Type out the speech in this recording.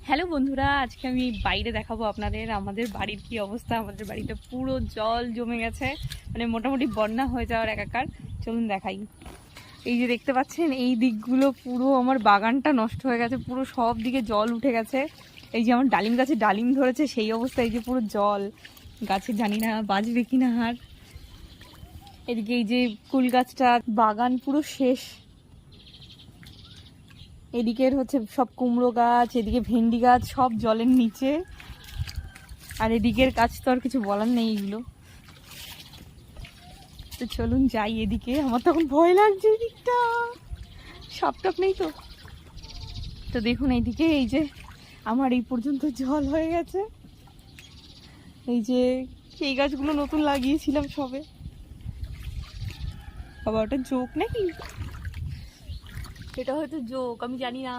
Hello বন্ধুরা, আজকে আমি বাইরে দেখাবো আপনাদের আমাদের বাড়ির কি অবস্থা। আমাদের বাড়িতে পুরো জল জমে গেছে, মানে মোটামুটি বন্যা হয়ে যাওয়ার একাকার। চলুন দেখাই। এই যে দেখতে পাচ্ছেন, এই দিকগুলো পুরো আমার বাগানটা নষ্ট হয়ে গেছে, পুরো সব দিকে জল উঠে গেছে। এই যে আমার ডালিম গাছে ডালিম ধরেছে সেই অবস্থা, এই যে পুরো জল গাছে, জানি না বাঁচবে কিনা। আর এদিকে এই যে কুল গাছটা, বাগান পুরো শেষ। এদিকের হচ্ছে সব কুমড়ো গাছ, এদিকে ভেন্ডি গাছ সব জলের নিচে। আর এদিকের গাছ তো আর কিছু বলার নেই এগুলো। তো চলুন যাই এদিকে, আমার তখন ভয় লাগছে এদিকটা, সাপ টাপ নেই তো। তো দেখুন এইদিকে, এই যে আমার এই পর্যন্ত জল হয়ে গেছে। এই যে এই গাছগুলো নতুন লাগিয়েছিলাম সবে। বাবা ওটা জোক নাকি? এটা হয়তো জোক, আমি জানি না।